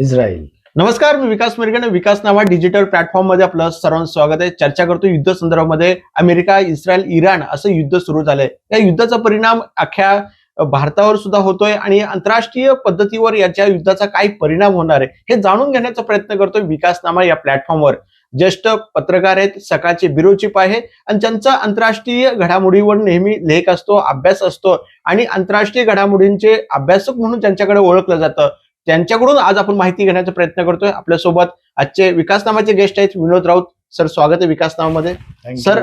Israel. नमस्कार, मी विकास मिरगणे. विकास नावा digital platform मध्ये आपलं सर्वांचं स्वागत आहे. चर्चा करतो युद्ध संदर्भामध्ये. अमेरिका, इस्रायल, इराण असं युद्ध सुरू झालंय. या युद्धाचा परिणाम अख्ख्या भारतावर सुद्धा होतोय आणि आंतरराष्ट्रीय पद्धतीवर याच्या युद्धाचा काय परिणाम होणार आहे हे जाणून घेण्याचा प्रयत्न करतोय विकास नामा या प्लॅटफॉर्मवर. ज्येष्ठ पत्रकार आहेत, सकाळचे ब्युरो चीफ आहे आणि ज्यांचा आंतरराष्ट्रीय घडामोडीवर नेहमी लेख असतो, अभ्यास असतो आणि आंतरराष्ट्रीय घडामोडींचे अभ्यासक म्हणून ज्यांच्याकडे ओळखलं जातं त्यांच्याकडून आज आपण माहिती घेण्याचा प्रयत्न करतोय. आपल्यासोबत आजचे विकास नामाचे गेस्ट आहेत विनोद राऊत सर. स्वागत आहे विकास नामामध्ये. सर,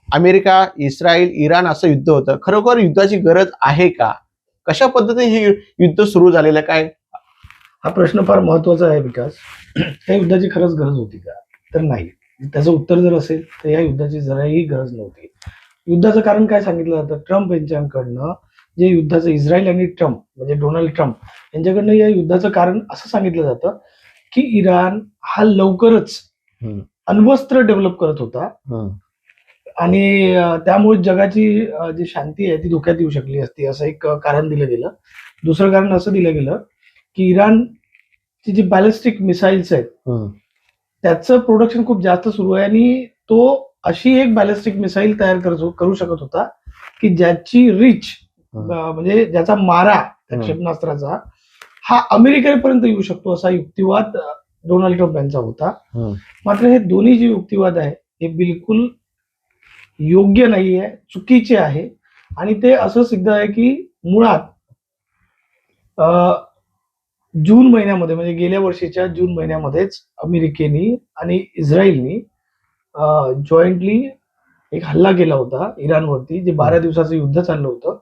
अमेरिका, इस्रायल, इराण असं युद्ध होतं. खरोखर युद्धाची गरज आहे का? कशा पद्धतीने हे युद्ध सुरू झालेलं काय? हा प्रश्न फार महत्वाचा आहे विकास. या युद्धाची खरंच गरज होती का? तर नाही. त्याचं उत्तर जर असेल तर या युद्धाची जराही गरज नव्हती. युद्धाचं कारण काय सांगितलं जातं? ट्रम्प यांच्याकडनं जे युद्धाचं, इस्रायल आणि ट्रम्प म्हणजे डोनाल्ड ट्रम्प यांच्याकडनं या युद्धाचं कारण असं सांगितलं जातं की इराण हा लवकरच अण्वस्त्र डेव्हलप करत होता आणि त्यामुळे जगाची जी शांती आहे ती धोक्यात येऊ शकली असती, असं एक कारण दिलं गेलं. दुसरं कारण असं दिलं गेलं की इराणची जी बॅलिस्टिक मिसाईल्स आहेत त्याचं प्रोडक्शन खूप जास्त सुरू आहे आणि तो अशी एक बॅलिस्टिक मिसाईल तयार करू शकत होता की ज्याची रिच म्हणजे ज्याचा मारा त्या क्षेपणास्त्राचा हा अमेरिकेपर्यंत येऊ शकतो, असा युक्तिवाद डोनाल्ड ट्रम्प यांचा होता. मात्र हे दोन्ही जे युक्तिवाद आहे हे बिलकुल योग्य नाहीये, चुकीचे आहे आणि ते असं सिद्ध आहे की मुळात जून महिन्यामध्ये म्हणजे गेल्या वर्षीच्या जून महिन्यामध्येच अमेरिकेने आणि इस्रायलनी जॉईंटली एक हल्ला केला होता इराणवरती, जे 12 दिवसाचं युद्ध चाललं होतं.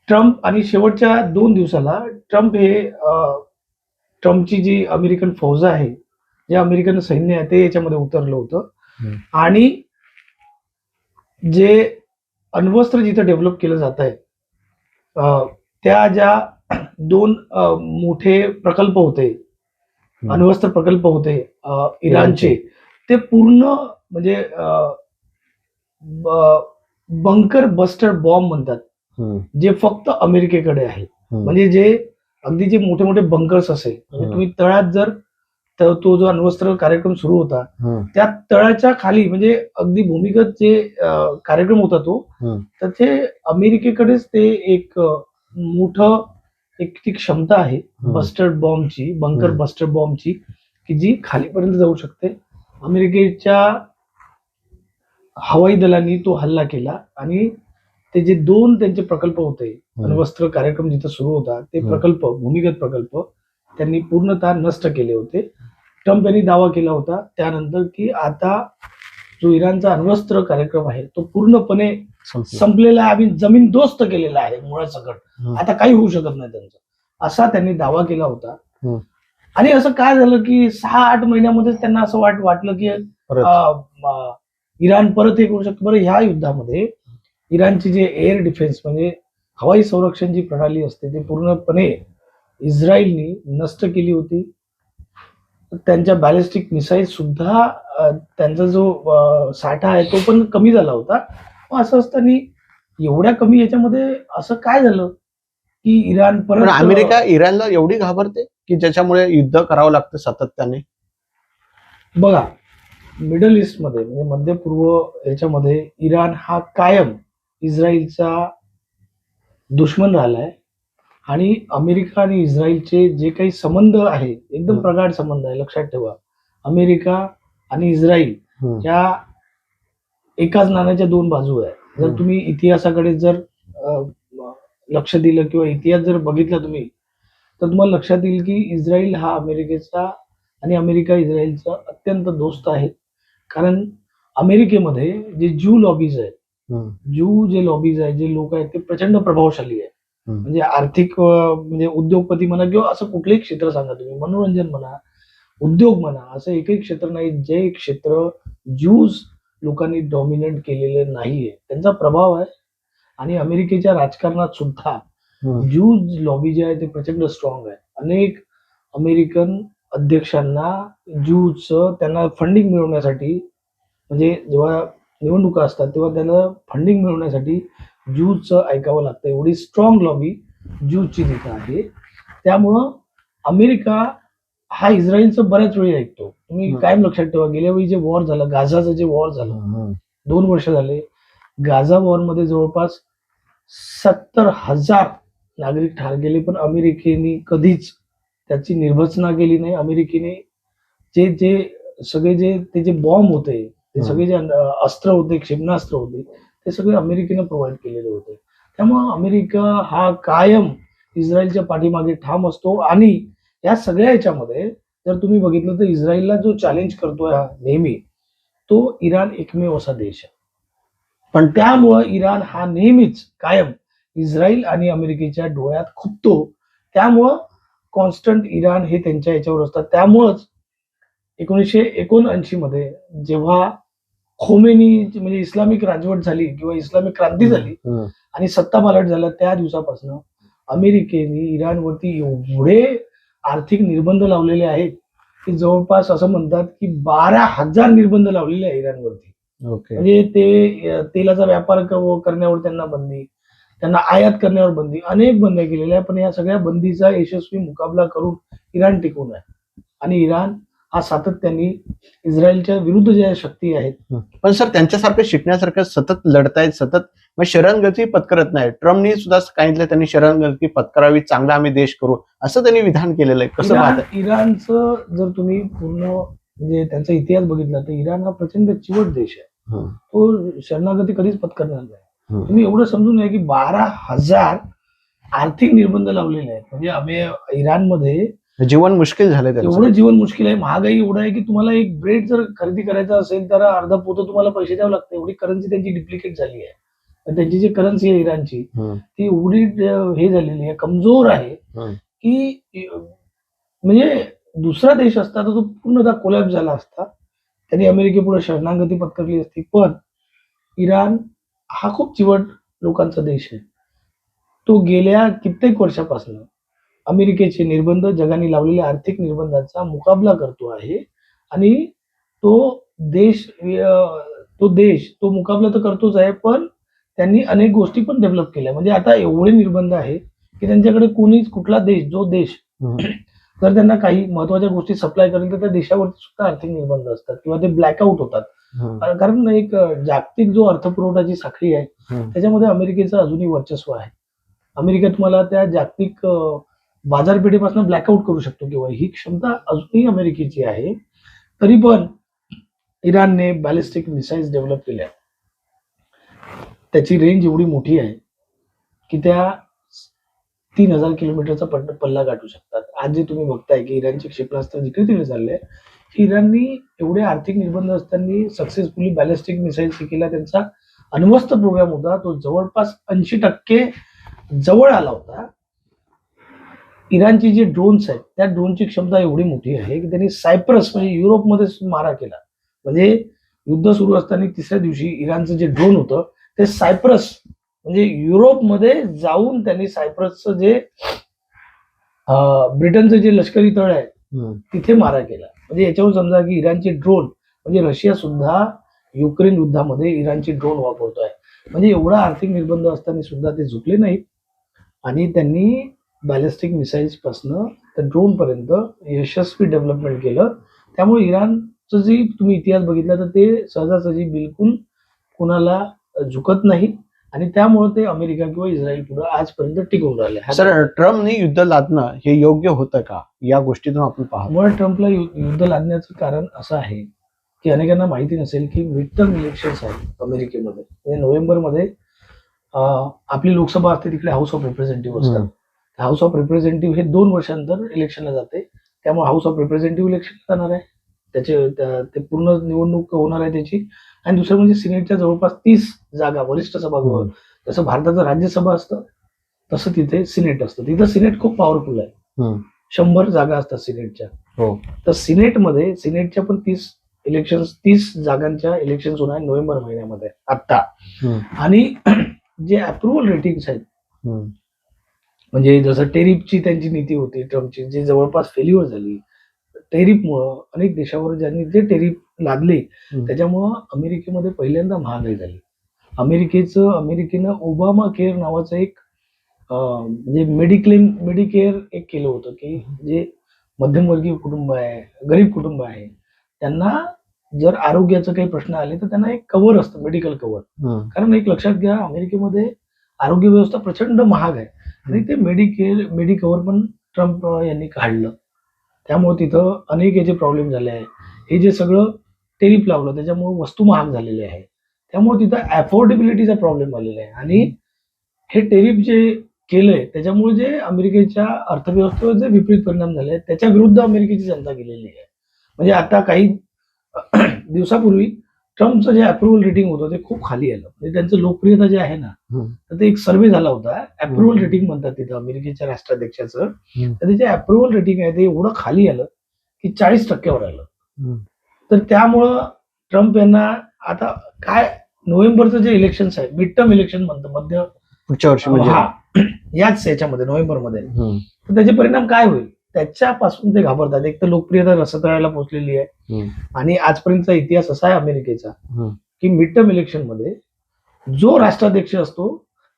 ट्रम्प आणि शेवटच्या 2 दिवसाला ट्रम्पची जी अमेरिकन फौज आहे, जे अमेरिकन सैन्य आहे ते याच्यामध्ये उतरलं होतं आणि जे अण्वस्त्र जिथं डेव्हलप केलं जात आहे त्या ज्या 2 मोठे प्रकल्प होते, अण्वस्त्र प्रकल्प होते इराणचे, ते पूर्ण म्हणजे बंकर बस्टर बॉम्ब म्हणतात, जे फक्त अमेरिकेकडे आहे. म्हणजे जे अगदी जे मोठे मोठे बंकर्स असेल, म्हणजे तुम्ही तळात जर तो जो अण्वस्त्र कार्यक्रम सुरू होता त्या तळाच्या खाली म्हणजे अगदी भूमिगत जे कार्यक्रम होता तो, तर ते अमेरिकेकडेच ते एक मोठं एक ती क्षमता आहे बस्टर बॉम्बची, बंकर बस्टर बॉम्बची, की जी खालीपर्यंत जाऊ शकते. अमेरिकेच्या हवाई दलांनी तो हल्ला केला आणि ते जे 2 त्यांचे प्रकल्प होते, अण्वस्त्र कार्यक्रम जिथं सुरू होता ते प्रकल्प, भूमिगत प्रकल्प त्यांनी पूर्णतः नष्ट केले होते. ट्रम्प यांनी दावा केला होता त्यानंतर की आता जो इराणचा अण्वस्त्र कार्यक्रम आहे तो पूर्णपणे संपलेला आहे, आम्ही जमीनदोस्त केलेला आहे मुळासकट, आता काही होऊ शकत नाही त्यांचं, असा त्यांनी दावा केला होता. आणि असं काय झालं की 6-8 महिन्यामध्ये त्यांना असं वाटलं की इराण परत हे करू शकतो. बरं, ह्या युद्धामध्ये इराणची जे एअर डिफेन्स म्हणजे हवाई संरक्षण जी प्रणाली असते ती पूर्णपणे इस्रायलनी नष्ट केली होती. त्यांच्या बॅलिस्टिक मिसाईल सुद्धा त्यांचा जो साठा आहे तो पण कमी झाला होता. असं असताना एवढ्या कमी याच्यामध्ये असं काय झालं की इराण परत, अमेरिका इराणला एवढी घाबरते की ज्याच्यामुळे युद्ध करावं लागतं सातत्याने? बघा, मिडल ईस्ट मध्ये म्हणजे मध्य पूर्व याच्यामध्ये इराण हा कायम इस्रायलचा दुश्मन राहिलाय आणि अमेरिका आणि इस्रायलचे जे काही संबंध आहे एकदम प्रगाढ संबंध आहे. लक्षात ठेवा, अमेरिका आणि इस्रायल या एकाच नाण्याच्या 2 बाजू आहे. जर तुम्ही इतिहासाकडे जर लक्ष दिलं किंवा इतिहास जर बघितला तुम्ही, तर तुम्हाला लक्षात येईल की इस्रायल हा अमेरिकेचा आणि अमेरिका इस्रायलचा अत्यंत दोस्त आहे. कारण अमेरिकेमध्ये जे ज्यू लॉबीज आहेत, जे लॉबीज आहेत, जे लोक आहेत ते प्रचंड प्रभावशाली आहे. म्हणजे आर्थिक म्हणजे उद्योगपती म्हणा किंवा असं कुठलंही क्षेत्र सांगा तुम्ही, मनोरंजन म्हणा, उद्योग म्हणा, असं एकही क्षेत्र नाही जे क्षेत्र ज्यूज लोकांनी डॉमिनेट केलेलं नाहीये. त्यांचा प्रभाव आहे आणि अमेरिकेच्या राजकारणात सुद्धा ज्यूज लॉबी जे आहे ते प्रचंड स्ट्रॉंग आहे. अनेक अमेरिकन अध्यक्षांना ज्यूजचं त्यांना फंडिंग मिळवण्यासाठी, म्हणजे जेव्हा निवडणुका असतात तेव्हा त्यांना फंडिंग मिळवण्यासाठी ज्यूजचं ऐकावं लागतं. एवढी स्ट्रॉंग लॉबी ज्यूजची तिथं आहे. त्यामुळं अमेरिका हा इस्रायलचं बऱ्याच वेळी ऐकतो. तुम्ही हम्म. कायम लक्षात ठेवा, गेल्या वेळी जे वॉर झालं, गाझाचं जे वॉर झालं, 2 वर्ष झाले. गाझा वॉरमध्ये जवळपास 70,000 नागरिक ठार गेले, पण अमेरिकेने कधीच त्याची निर्भत्सना केली नाही. अमेरिकेने जे जे सगळे ते जे बॉम्ब होते, ते सगळे जे अस्त्र होते, क्षेपणास्त्र होते, ते सगळे अमेरिकेने प्रोव्हाइड केलेले होते. त्यामुळं अमेरिका हा कायम इस्रायलच्या पाठीमागे ठाम असतो. आणि या सगळ्या याच्यामध्ये जर तुम्ही बघितलं तर इस्रायलला जो चॅलेंज करतोय हा नेहमी, तो इराण एकमेव असा देश आहे. पण त्यामुळं इराण हा नेहमीच कायम इस्रायल आणि अमेरिकेच्या डोळ्यात खुपतो. त्यामुळं कॉन्स्टंट इराण हे त्यांच्या याच्यावर असतात. त्यामुळंच 1979 मध्ये जेव्हा खोमेनी म्हणजे इस्लामिक राजवट झाली किंवा इस्लामिक क्रांती झाली आणि सत्तापालट झाला, त्या दिवसापासून अमेरिकेने इराणवरती एवढे आर्थिक निर्बंध लावलेले आहेत की जवळपास असं म्हणतात की 12,000 निर्बंध लावलेले आहे इराणवरती. ओके. म्हणजे ते तेलाचा व्यापार करण्यावर त्यांना बंदी, त्यांना आयात करण्यावर बंदी, अनेक बंदी केलेल्या आहे. पण या सगळ्या बंदीचा यशस्वी मुकाबला करून इराण टिकून आहे. आणि इराण हा सातत्याने इस्रायलच्या विरुद्ध ज्या शक्ती आहेत. पण सर त्यांच्यासारखं शिकण्यासारखं सतत लढतायत, सतत मग शरणगती पत्करत नाही. ट्रम्पनी सुद्धा सांगितलं त्यांनी शरणगती पत्करावी, चांगला आम्ही देश करू, असं त्यांनी विधान केलेलं आहे. कसं पाहताय? इराणचं जर तुम्ही पूर्ण म्हणजे त्यांचा इतिहास बघितला तर इराण हा प्रचंड चिवट देश आहे. तो शरणागती कधीच पत्करणार नाही. तुम्ही एवढं समजून घ्या की 12,000 आर्थिक निर्बंध लावलेले आहेत. म्हणजे आम्ही इराणमध्ये जीवन मुश्किल झालंय त्यांचं. एवढं जीवन मुश्किल आहे, महागाई एवढं आहे की तुम्हाला एक ब्रेड जर खरेदी करायचा असेल तर अर्धा पोतं तुम्हाला पैसे द्यावं लागतं. एवढी करन्सी त्यांची डिप्लिकेट झाली आहे. तर त्यांची जी करन्सी आहे इराणची, ती एवढी हे झालेली आहे, कमजोर आहे की म्हणजे दुसरा देश असता तर तो पूर्णतः कोलॅप्स झाला असता. त्यांनी अमेरिकेपुढे शरणागती पत्करली असती. पण इराण हा खूप चिवट लोकांचा देश आहे. तो गेल्या कित्येक वर्षापासून अमेरिकेचे निर्बंध, जगाने लावलेल्या आर्थिक निर्बंधांचा मुकाबला करतो आहे. आणि तो देश तो मुकाबला तर करतोच आहे, पण त्यांनी अनेक गोष्टी पण डेव्हलप केल्या. म्हणजे आता एवढे निर्बंध आहे की त्यांच्याकडे कुठला देश जर त्यांना काही महत्वाच्या गोष्टी सप्लाय करेल तर त्या देशावरती सुद्धा आर्थिक निर्बंध असतात किंवा ते ब्लॅकआउट होतात. कारण एक जागतिक जो अर्थपुरवठाची साखळी आहे त्याच्यामध्ये अमेरिकेचं अजूनही वर्चस्व आहे. अमेरिका तुम्हाला त्या जागतिक बाजारपेठेपासून ब्लॅकआउट करू शकतो किंवा ही क्षमता अजूनही अमेरिकेची आहे. तरी पण इराणने बॅलिस्टिक मिसाईल्स डेव्हलप केल्या. त्याची रेंज एवढी मोठी आहे की त्या 3,000 किलोमीटरचा पल्ला गाठू शकतात. आज जे तुम्ही बघताय की इराणचे क्षेपणास्त्र जिकडे तिकडे चालले, इराणनी एवढे आर्थिक निर्बंध असताना सक्सेसफुली बॅलिस्टिक मिसाईल केला. त्यांचा अण्वस्त्र प्रोग्राम होता, तो जवळपास 80% जवळ आला होता. इराणची जे ड्रोन्स आहेत त्या ड्रोनची क्षमता एवढी मोठी आहे की त्यांनी सायप्रस म्हणजे युरोपमध्ये मारा केला. म्हणजे युद्ध सुरू असताना तिसऱ्या दिवशी इराणचं जे ड्रोन होतं ते सायप्रस म्हणजे युरोपमध्ये जाऊन त्यांनी सायप्रसचं जे ब्रिटनचं जे लष्करी तळ आहे तिथे मारा केला. म्हणजे याच्यावर समजा की इराणचे ड्रोन म्हणजे रशिया सुद्धा युक्रेन युद्धामध्ये इराणचे ड्रोन वापरतोय. म्हणजे एवढा आर्थिक निर्बंध असताना सुद्धा ते झुकले नाहीत आणि त्यांनी बॅलिस्टिक मिसाईल्स पासून तर ड्रोन पर्यंत यशस्वी डेव्हलपमेंट केलं. त्यामुळे इराणचं जे तुम्ही इतिहास बघितला तर ते सहजासहजी बिलकुल कुणाला झुकत नाही आणि त्यामुळे ते अमेरिका किंवा इस्रायल पुढे आजपर्यंत टिकून राहिले. सर, ट्रम्पने युद्ध लादणं हे योग्य होतं का, या गोष्टीतून आपण पाहतो? मुळात ट्रम्पला युद्ध लादण्याचं कारण असं आहे की अनेकांना माहिती नसेल की मिड टर्म इलेक्शन्स आहेत अमेरिकेमध्ये. म्हणजे नोव्हेंबरमध्ये आपली लोकसभा असते, तिकडे हाऊस ऑफ रिप्रेझेंटेटिव्ह असतात. हाऊस ऑफ रिप्रेझेंटेटिव्ह हे 2 वर्षांतर इलेक्शनला जाते. त्यामुळे हाऊस ऑफ रिप्रेझेंटेटिव्ह इलेक्शन जाणार आहे, ते पूर्ण निवडणूक होणार आहे त्याची. आणि दुसरं म्हणजे सिनेटच्या जवळपास 30 जागा वरिष्ठ सभागृह, जसं भारताचं राज्यसभा असतं तसं तिथे सिनेट असतं. तिथं सिनेट खूप पॉवरफुल आहे. 100 जागा असतात सिनेटच्या. तर सिनेटच्या पण 30 जागांच्या इलेक्शन होणार आहे नोव्हेंबर महिन्यामध्ये आत्ता. आणि जे अप्रुव्हल रेटिंग्स आहेत म्हणजे जसं टेरिफची त्यांची नीती होती ट्रम्पची, जी जवळपास फेल्युअर झाली. टेरिफमुळं अनेक देशावर ज्यांनी जे टेरिफ लादले त्याच्यामुळं अमेरिकेमध्ये पहिल्यांदा महागाई झाली. अमेरिकेनं ओबामा केअर नावाचं एक म्हणजे मेडिकेअर एक केलं होतं की जे मध्यमवर्गीय कुटुंब आहे, गरीब कुटुंब आहे, त्यांना जर आरोग्याचं काही प्रश्न आले तर त्यांना एक कव्हर असतं, मेडिकल कव्हर. कारण एक लक्षात घ्या, अमेरिकेमध्ये आरोग्य व्यवस्था प्रचंड महाग आहे आणि ते मेडिकवर पण ट्रम्प यांनी काढलं. त्यामुळे तिथं अनेक याचे प्रॉब्लेम झाले आहे. हे जे सगळं टेरिफ लावलं त्याच्यामुळे वस्तू महाग झालेल्या आहे. त्यामुळे तिथं अफोर्डेबिलिटीचा प्रॉब्लेम आलेला आहे आणि हे टेरिफ जे केलंय त्याच्यामुळे जे अमेरिकेच्या अर्थव्यवस्थेवर जे विपरीत परिणाम झाले त्याच्या विरुद्ध अमेरिकेची जनता गेलेली आहे. म्हणजे आता काही दिवसापूर्वी ट्रम्पचं जे अप्रुव्हल रेटिंग होतं ते खूप खाली आलं. म्हणजे त्यांचं लोकप्रियता जे आहे ना, तर ते एक सर्व्हे झाला होता. अप्रुव्हल रेटिंग म्हणतात तिथं अमेरिकेच्या राष्ट्राध्यक्षाचं. तर त्याचे अप्रुव्हल रेटिंग आहे ते एवढं खाली आलं की 40% आलं. तर त्यामुळं ट्रम्प यांना आता काय नोव्हेंबरचं जे इलेक्शन्स आहे, मिड टर्म इलेक्शन म्हणतं, मध्य पुढच्या वर्षी म्हणजे हा याच याच्यामध्ये नोव्हेंबरमध्ये, तर त्याचे परिणाम काय होईल त्याच्यापासून ते घाबरतात. एक तर लोकप्रियता रसतळायला पोहोचलेली आहे आणि आजपर्यंतचा इतिहास असा आहे अमेरिकेचा की मिड टर्म इलेक्शन मध्ये जो राष्ट्राध्यक्ष असतो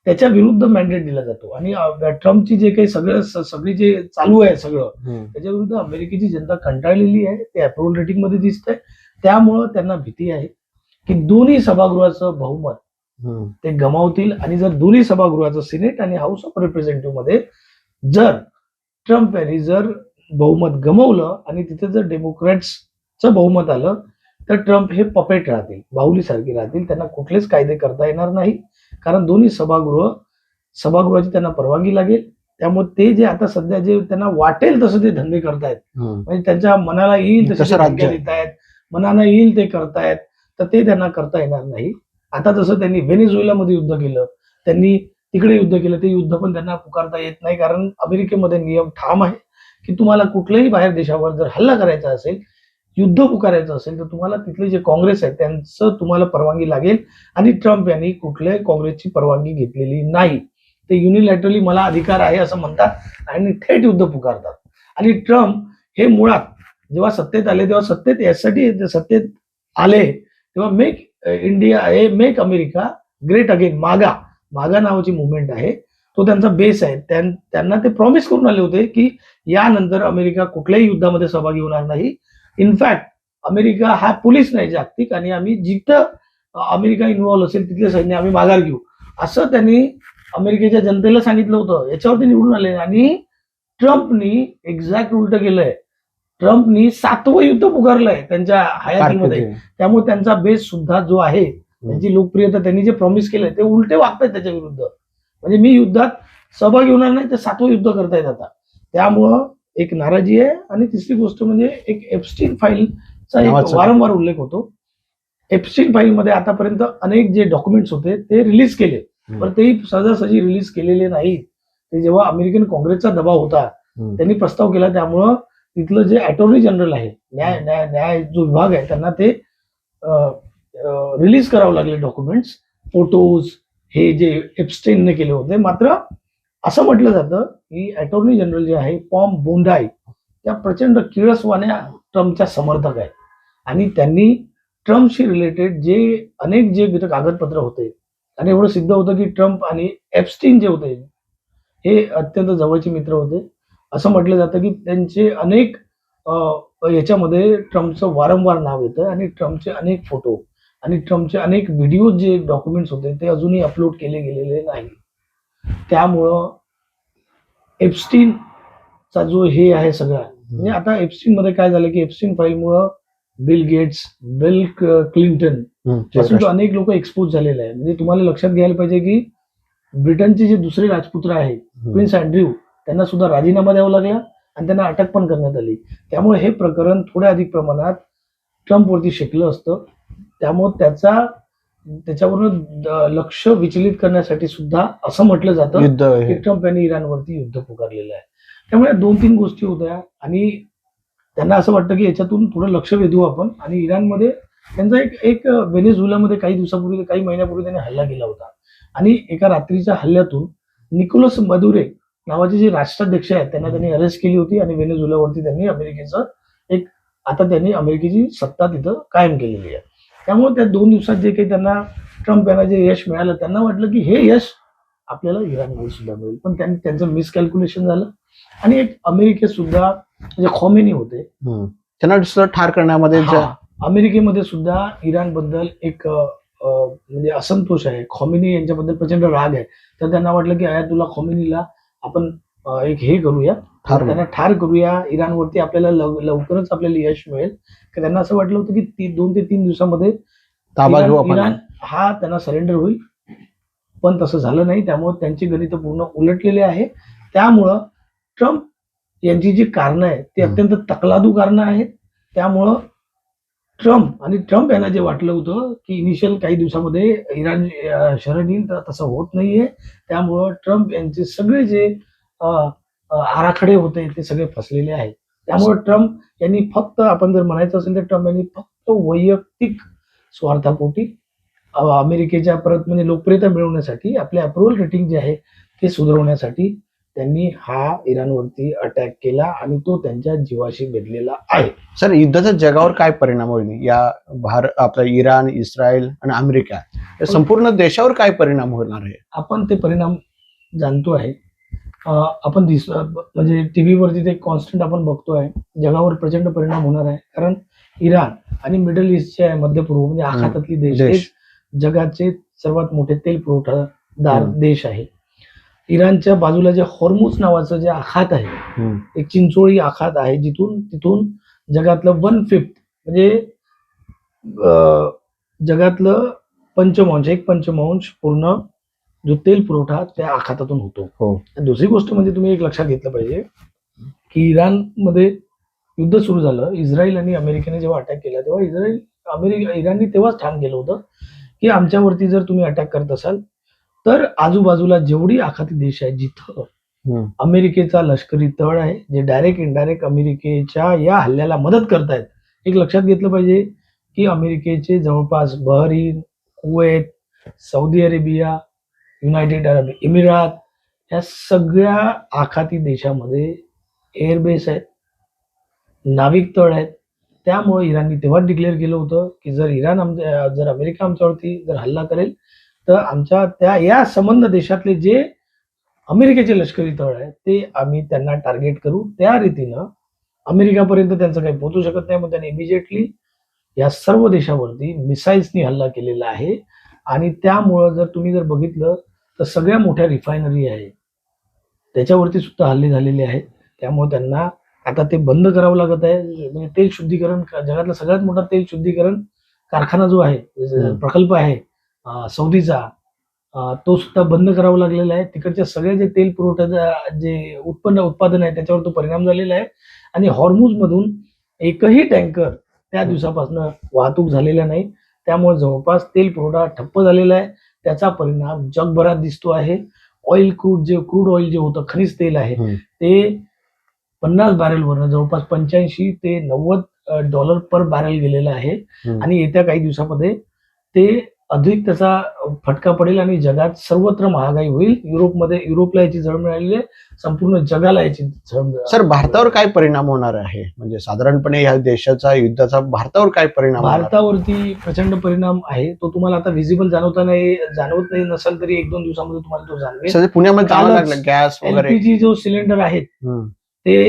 त्याच्या विरुद्ध मॅन्डेट दिला जातो आणि ट्रम्पची जे काही सगळी जे चालू आहे सगळं त्याच्या विरुद्ध अमेरिकेची जनता कंटाळलेली आहे. ते अप्रुव्हल रेटिंग मध्ये दिसतंय. त्यामुळं त्यांना भीती आहे की दोन्ही सभागृहाचं बहुमत ते गमावतील आणि जर दोन्ही सभागृहाचं सिनेट आणि हाऊस ऑफ रिप्रेझेंटेटिव्ह मध्ये जर ट्रम्प यांनी जर बहुमत गमावलं आणि तिथे जर डेमोक्रॅट्सचं बहुमत आलं तर ट्रम्प हे पपेट राहतील, बाहुलीसारखे राहतील. त्यांना कुठलेच कायदे करता येणार नाही कारण दोन्ही सभागृहाची त्यांना परवानगी लागेल. त्यामुळे ते जे आता सध्या जे त्यांना वाटेल तसं ते धंदे करतायत, म्हणजे त्यांच्या मनाला येईल तसे राज्य देत आहेत, मनाला येईल ते करतायत, तर ते त्यांना करता येणार नाही. आता जसं त्यांनी व्हेनेझुएलामध्ये युद्ध केलं, त्यांनी तिकडे युद्ध केलं, ते युद्ध पण त्यांना पुकारता येत नाही कारण अमेरिकेमध्ये नियम ठाम आहे की तुम्हाला कुठल्याही बाहेर देशावर जर हल्ला करायचा असेल, युद्ध पुकारायचं असेल तर तुम्हाला तिथले जे काँग्रेस आहे त्यांचं तुम्हाला परवानगी लागेल आणि ट्रम्प यांनी कुठल्याही काँग्रेसची परवानगी घेतलेली नाही. ते युनिलॅटरली मला अधिकार आहे असं म्हणतात आणि थेट युद्ध पुकारतात. आणि ट्रम्प हे मुळात जेव्हा सत्तेत आले तेव्हा सत्तेत यासाठी सत्तेत आले तेव्हा मेक अमेरिका ग्रेट अगेन, मागा नावाची मुवमेंट आहे, तो त्यांचा बेस आहे. त्यांना ते प्रॉमिस करून आले होते की यानंतर अमेरिका कुठल्याही युद्धामध्ये सहभागी होणार नाही. इनफॅक्ट अमेरिका हा पोलीस नाही जागतिक आणि आम्ही जिथं अमेरिका इन्व्हॉल्व्ह असेल तिथले सैन्य आम्ही माघार घेऊ असं त्यांनी अमेरिकेच्या जनतेला सांगितलं होतं. याच्यावरती निवडून आले आणि ट्रम्पनी एक्झॅक्ट उलट केलंय. ट्रम्पनी 7वं युद्ध पुकारलंय त्यांच्या हयातीमध्ये. त्यामुळे त्यांचा बेस सुद्धा जो आहे, त्यांची लोकप्रियता, त्यांनी जे प्रॉमिस केलंय ते उलटे वागतायत त्याच्या विरुद्ध. म्हणजे मी युद्धात सहभागी होणार नाही, ते 7वं युद्ध करतायत आता. त्यामुळं एक नाराजी आहे. आणि तिसरी गोष्ट म्हणजे एक एप्स्टीन फाईलचा एक वारंवार उल्लेख होतो. एप्स्टीन फाईलमध्ये आतापर्यंत अनेक जे डॉक्युमेंट्स होते ते रिलीज केले, पण तेही सहजासहजी रिलीज केलेले नाही. ते जेव्हा अमेरिकन काँग्रेसचा दबाव होता त्यांनी प्रस्ताव केला, त्यामुळं तिथलं जे अटॉर्नी जनरल आहे, न्याय जो विभाग आहे, त्यांना ते रिलीज करावं लागले डॉक्युमेंट्स, फोटोज, हे जे एप्स्टेनने केले होते. मात्र असं म्हटलं जातं की अटॉर्नी जनरल जे आहे पॉम बोंडाय त्या प्रचंड किळसवाण्या ट्रम्पच्या समर्थक आहेत आणि त्यांनी ट्रम्पशी रिलेटेड जे अनेक जे कागदपत्र होते आणि एवढं सिद्ध होतं की ट्रम्प आणि एप्स्टीन जे होते हे अत्यंत जवळचे मित्र होते. असं म्हटलं जातं की त्यांचे अनेक याच्यामध्ये ट्रम्पचं वारंवार नाव येतं आणि ट्रम्पचे अनेक फोटो आणि ट्रम्पचे अनेक व्हिडिओ जे डॉक्युमेंट्स होते ते अजूनही अपलोड केले गेलेले नाही. त्यामुळं एप्स्टीनचा जो हे आहे सगळा, म्हणजे आता एप्स्टीन मध्ये काय झालं की एप्स्टीन फाईलमुळं बिल गेट्स, बिल क्लिंटन पासून अनेक लोक एक्सपोज झालेले आहे. म्हणजे तुम्हाला लक्षात घ्यायला पाहिजे की ब्रिटनचे जे दुसरे राजपुत्र आहे प्रिन्स अँड्र्यू, त्यांना सुद्धा राजीनामा द्यावा लागला आणि त्यांना अटक पण करण्यात आली. त्यामुळे हे प्रकरण थोड्या अधिक प्रमाणात ट्रम्पवरती शेकलं असतं. त्यामुळे त्याच्यावरून लक्ष विचलित करण्यासाठी सुद्धा असं म्हटलं जातं की ट्रम्प यांनी इराणवरती युद्ध पुकारलेलं आहे. त्यामुळे 2-3 गोष्टी होत्या आणि त्यांना असं वाटतं की याच्यातून थोडं लक्ष वेधू आपण. आणि इराणमध्ये त्यांचा एक व्हेनेझुएलामध्ये काही महिन्यापूर्वी त्यांनी हल्ला केला होता आणि एका रात्रीच्या हल्ल्यातून निकोलस मदुरे नावाचे जे राष्ट्राध्यक्ष आहेत त्यांनी अरेस्ट केली होती आणि व्हेनेझुएलावरती त्यांनी अमेरिकेची सत्ता तिथं कायम केलेली आहे. त्यामुळे त्या 2 दिवसात जे काही त्यांना ट्रम्प यांना जे यश मिळालं, त्यांना वाटलं की हे यश आपल्याला इराणमध्ये सुद्धा मिळेल. पण त्यांचं मिसकॅल्क्युलेशन झालं आणि एक अमेरिकेत सुद्धा म्हणजे खोमेनी होते, त्यांना दुसरं ठार करण्यामध्ये अमेरिकेमध्ये सुद्धा इराणबद्दल एक म्हणजे असंतोष आहे. खोमेनी यांच्याबद्दल प्रचंड राग आहे. तर त्यांना वाटलं की आयातुल्ला खोमेनीला आपण एक हे करूया, त्यांना ठार करूया. इराणवरती आपल्याला लवकरच आपल्याला यश मिळेल. त्यांना असं वाटलं होतं की 2 ते 3 दिवसामध्ये इराण हा त्यांना सरेंडर होईल, पण तसं झालं नाही. त्यामुळे त्यांची गणित पूर्ण उलटलेले आहे. त्यामुळं ट्रम्प यांची जी कारणं आहेत ती अत्यंत तकलादू कारणं आहेत. त्यामुळं ट्रम्प यांना जे वाटलं होतं की इनिशियल काही दिवसामध्ये इराण शरण येईल, तर तसं होत नाहीये. त्यामुळं ट्रम्प यांचे सगळे जे आराखडे होते ते सगळे फसलेले आहेत. त्यामुळे ट्रम्प यांनी फक्त, आपण जर म्हणायचं असेल तर ट्रम्प यांनी फक्त वैयक्तिक स्वार्थापोटी अमेरिकेच्या परत म्हणजे लोकप्रियता मिळवण्यासाठी, आपले अप्रुव्हल रेटिंग जे आहे ते सुधारवण्यासाठी त्यांनी हा इराणवरती अटॅक केला आणि तो त्यांच्या जीवाशी बेधलेला आहे. सर, युद्धाचा जगावर काय परिणाम होईल या आपला इराण, इस्रायल आणि अमेरिका या संपूर्ण देशावर काय परिणाम होणार आहे? आपण ते परिणाम जाणतो आहे. आपण म्हणजे टीव्हीवरती ते कॉन्स्टंट आपण बघतोय. जगावर प्रचंड परिणाम होणार आहे. कारण इराण आणि मिडल ईस्टचे आहे, मध्य पूर्व म्हणजे आखातातली देश जगाचे सर्वात मोठे तेल पुरवठादार देश आहे. इराणच्या बाजूला जे हॉर्मुझ नावाचं जे आखात आहे, एक चिंचोळी आखात आहे, तिथून जगातलं 1/5 म्हणजे जगातलं एक पंचमांश पूर्ण जो तेल पुरवठा त्या आखातातून होतो. दुसरी गोष्ट म्हणजे तुम्ही एक लक्षात घेतलं पाहिजे की इराणमध्ये युद्ध सुरू झालं, इस्रायल आणि अमेरिकेने जेव्हा अटॅक केला तेव्हा इराणने तेव्हाच ठाम केलं होतं की जर तुम्ही अटॅक करत असाल तर आजूबाजूला जेवढी आखाती देश आहे जिथं अमेरिकेचा लष्करी तळ आहे, जे डायरेक्ट इनडायरेक्ट अमेरिकेच्या या हल्ल्याला मदत करतायत. एक लक्षात घेतलं पाहिजे की अमेरिकेचे जवळपास Bahrain, Kuwait, Saudi Arabia, United Arab Emirates या सगळ्या आखाती देशामध्ये एअरबेस आहेत, नाविक तळ आहेत. त्यामुळे इराणने तेव्हा डिक्लेअर केलं होतं की जर अमेरिका आमच्यावरती जर हल्ला करेल तर आमच्या या संबंध देशातले जे अमेरिकेचे लष्करी तळ आहेत ते आम्ही त्यांना टार्गेट करू. त्या रीतीनं अमेरिकापर्यंत त्यांचं काही पोहोचू शकत नाही. मग त्यांनी इमिजिएटली या सर्व देशावरती मिसाईल्सनी हल्ला केलेला आहे. आणि त्यामुळं जर तुम्ही बघितलं तर सगळ्या मोठ्या रिफायनरी आहे त्याच्यावरती सुद्धा हल्ले झालेले आहेत. त्यामुळे त्यांना आता ते बंद करावं लागत आहे. म्हणजे तेल शुद्धीकरण, जगातला सगळ्यात मोठा तेल शुद्धीकरण कारखाना जो आहे, प्रकल्प आहे सौदीचा, तो सुद्धा बंद करावा लागलेला आहे. तिकडच्या सगळ्या जे तेल पुरवठ्याचं जे उत्पादन आहे त्याच्यावर तो परिणाम झालेला आहे. आणि हॉर्मुझ मधून एकही टँकर त्या दिवसापासून वाहतूक झालेला नाही. त्यामुळे जवळपास तेल पुरवठा ठप्प झालेला आहे. त्याचा परिणाम जगभरात दिसतो आहे. क्रूड ऑइल जे होतं, खनिज तेल आहे, ते 50 बॅरेलवरनं जवळपास 85 ते $90 पर बॅरेल गेलेलं आहे. आणि येत्या काही दिवसामध्ये ते अधिक त्याचा फटका पडेल आणि जगात सर्वत्र महागाई होईल. युरोपला याची झळ मिळालेली आहे, संपूर्ण जगाला याची झळ मिळाली. सर, भारतावर काय परिणाम होणार आहे? म्हणजे साधारणपणे या देशाचा युद्धाचा भारतावर काय परिणाम? भारतावरती प्रचंड परिणाम आहे. तो तुम्हाला आता व्हिजिबल जाणवत नाही नसेल तरी 1-2 दिवसामध्ये तुम्हाला तो जाणवेल. पुण्यामध्ये जावं लागलं गॅस वगैरे. एलपीजी जो सिलेंडर आहेत ते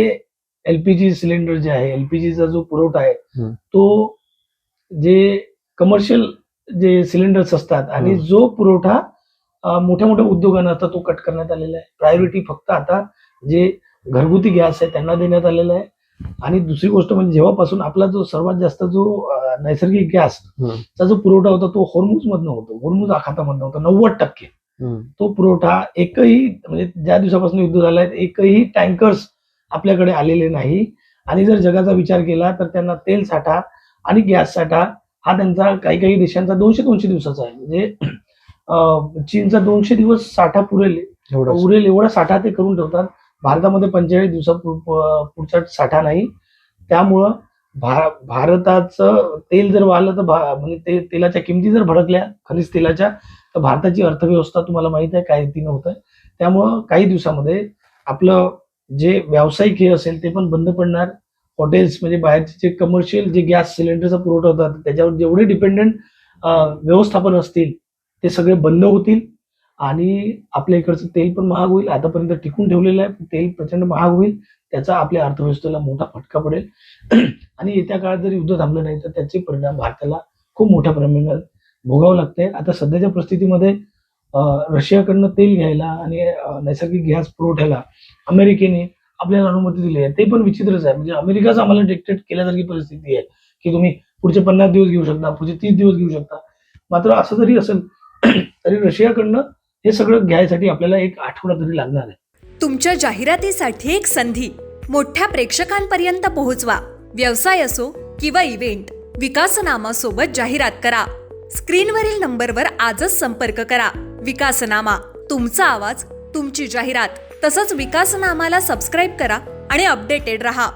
एलपीजी सिलेंडर जे आहे, एलपीजीचा जो पुरवठा आहे तो जे कमर्शियल जे सिलेंडर्स असतात आणि जो पुरवठा मोठ्या मोठ्या उद्योगांना असतात तो कट करण्यात आलेला आहे. प्रायोरिटी फक्त आता जे घरगुती गॅस आहे त्यांना देण्यात आलेला आहे. आणि दुसरी गोष्ट म्हणजे जेव्हापासून आपला जो सर्वात जास्त जो नैसर्गिक गॅसचा जो पुरवठा होता तो हॉर्मुझ मधनं होतो, हॉर्मुझ आखातामधनं होता. 90% तो पुरवठा एकही म्हणजे ज्या दिवसापासून युद्ध झालंय एकही टँकर्स आपल्याकडे आलेले नाही. आणि जर जगाचा विचार केला तर त्यांना तेल साठा आणि गॅस साठा हा त्यांचा काही देशांचा 200 दिवसाचा आहे. म्हणजे चीनचा 200 दिवस साठा उरेल एवढा साठा ते करून ठेवतात. भारतामध्ये 45 दिवसा पुढचा साठा नाही. त्यामुळं भारताचं तेल जर वाढलं तर म्हणजे तेलाच्या किमती जर भडकल्या खनिज तेलाच्या तर भारताची अर्थव्यवस्था तुम्हाला माहित आहे काय रीतीनं होत आहे. त्यामुळं काही दिवसामध्ये आपलं जे व्यावसायिक हे असेल ते पण बंद पडणार. हॉटेल्स म्हणजे बाहेरचे जे कमर्शियल जे गॅस सिलेंडरचा पुरवठा होतात त्याच्यावर जेवढे डिपेंडंट व्यवस्थापन असतील ते सगळे बंद होतील. आणि आपल्या इकडचं तेल पण महाग होईल. आतापर्यंत टिकून ठेवलेलं आहे, पण तेल प्रचंड महाग होईल. त्याचा आपल्या अर्थव्यवस्थेला मोठा फटका पडेल आणि येत्या काळात जर युद्ध थांबलं नाही तर त्याचे परिणाम भारताला खूप मोठ्या प्रमाणात भोगावं लागते. आता सध्याच्या परिस्थितीमध्ये रशियाकडनं तेल घ्यायला आणि नैसर्गिक गॅस पुरवठ्याला अमेरिकेने आपल्याला अनुमती दिली आहे. ते पण विचित्रच आहे. म्हणजे अमेरिकाच आम्हाला डिक्टेट केल्यासारखी परिस्थिती आहे की तुम्ही पुढचे 50 दिवस घेऊ शकता, पुढचे 30 दिवस घेऊ शकता. मात्र असं जरी असेल तरी रशियाकडनं हे सगळं घ्यायसाठी आपल्याला 1 आठवडा तरी लागणार आहे. तुमच्या जाहिरातीसाठी एक संधी मोठ्या प्रेक्षकांपर्यंत पोहोचवा. व्यवसाय असो किंवा इव्हेंट, विकासनामासोबत जाहिरात करा. स्क्रीनवरील नंबरवर आजच संपर्क करा. विकासनामा, तुमचा आवाज, तुमची जाहिरात. तसंच विकासनामाला सबस्क्राईब करा आणि अपडेटेड रहा.